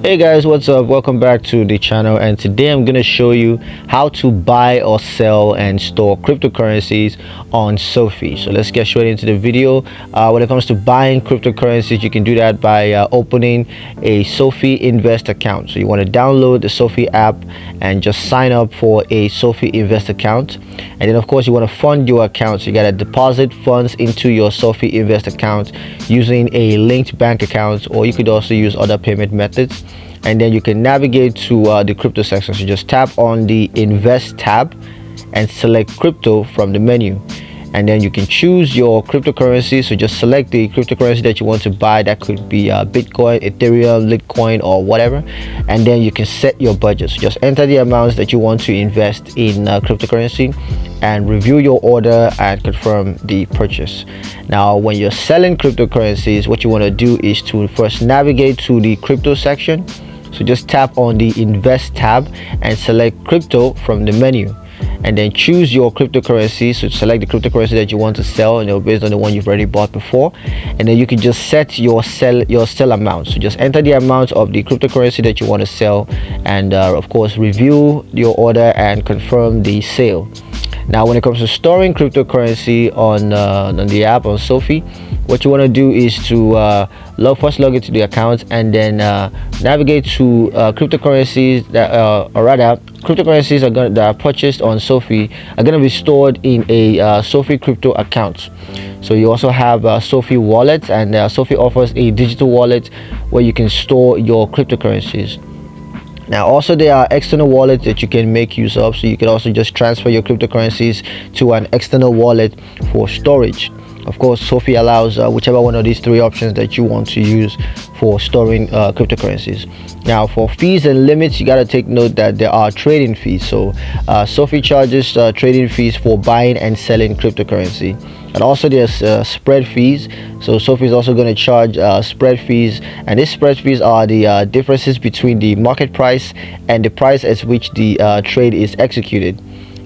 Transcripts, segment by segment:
Hey guys, what's up? Welcome back to the channel, and today I'm going to show you how to buy or sell and store cryptocurrencies on Sofi. So let's get straight into the video. When it comes to buying cryptocurrencies, you can do that by opening a Sofi Invest account. So you want to download the Sofi app and just sign up for a Sofi Invest account. And then of course you want to fund your account. So you got to deposit funds into your Sofi Invest account using a linked bank account, or you could also use other payment methods. And then you can navigate to the crypto section. So just tap on the invest tab and select crypto from the menu, and then you can choose your cryptocurrency. So just select the cryptocurrency that you want to buy. That could be Bitcoin, Ethereum, Litecoin, or whatever. And then you can set your budget. So just enter the amounts that you want to invest in cryptocurrency and review your order and confirm the purchase. Now when you're selling cryptocurrencies, what you want to do is to first navigate to the crypto section. So just tap on the invest tab and select crypto from the menu, and then choose your cryptocurrency. So select the cryptocurrency that you want to sell, based on the one you've already bought before. And then you can just set your sell amount. So just enter the amount of the cryptocurrency that you want to sell, and of course review your order and confirm the sale. Now when it comes to storing cryptocurrency on the app on Sofi, what you want to do is to first log into the account, and then navigate to cryptocurrencies that cryptocurrencies that are purchased on Sofi are going to be stored in a Sofi crypto account. So you also have Sofi wallet, and Sofi offers a digital wallet where you can store your cryptocurrencies. Now also there are external wallets that you can make use of. So you can also just transfer your cryptocurrencies to an external wallet for storage. Of course, Sofi allows whichever one of these three options that you want to use for storing cryptocurrencies. Now for fees and limits, you got to take note that there are trading fees. So Sofi charges trading fees for buying and selling cryptocurrency, and also there's spread fees. So Sofi is also going to charge spread fees, and these spread fees are the differences between the market price and the price at which the trade is executed.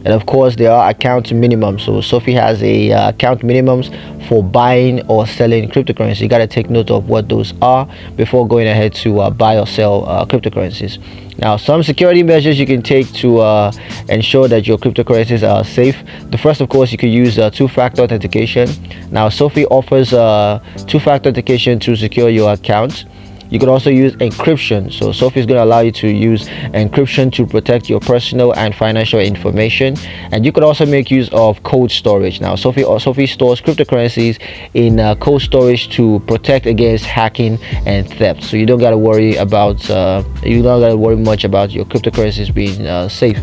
And of course there are account minimums. So Sofi has a account minimums for buying or selling cryptocurrency. You got to take note of what those are before going ahead to buy or sell cryptocurrencies. Now some security measures you can take to ensure that your cryptocurrencies are safe. The first, of course, you can use two-factor authentication. Now Sofi offers two-factor authentication to secure your account. You can also use encryption. So Sofi is going to allow you to use encryption to protect your personal and financial information. And you can also make use of cold storage. Now Sofi stores cryptocurrencies in cold storage to protect against hacking and theft. So you don't got to worry about much about your cryptocurrencies being safe.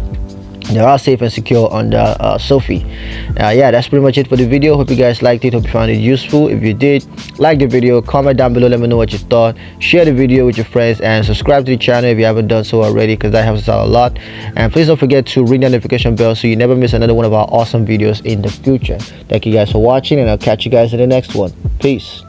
They are safe and secure under Sofi. Yeah, that's pretty much it for the video. Hope you guys liked it. Hope you found it useful. If you did, like the video, comment down below, let me know what you thought. Share the video with your friends, and subscribe to the channel if you haven't done so already, because that helps us out a lot. And please don't forget to ring that notification bell so you never miss another one of our awesome videos in the future. Thank you guys for watching, and I'll catch you guys in the next one. Peace.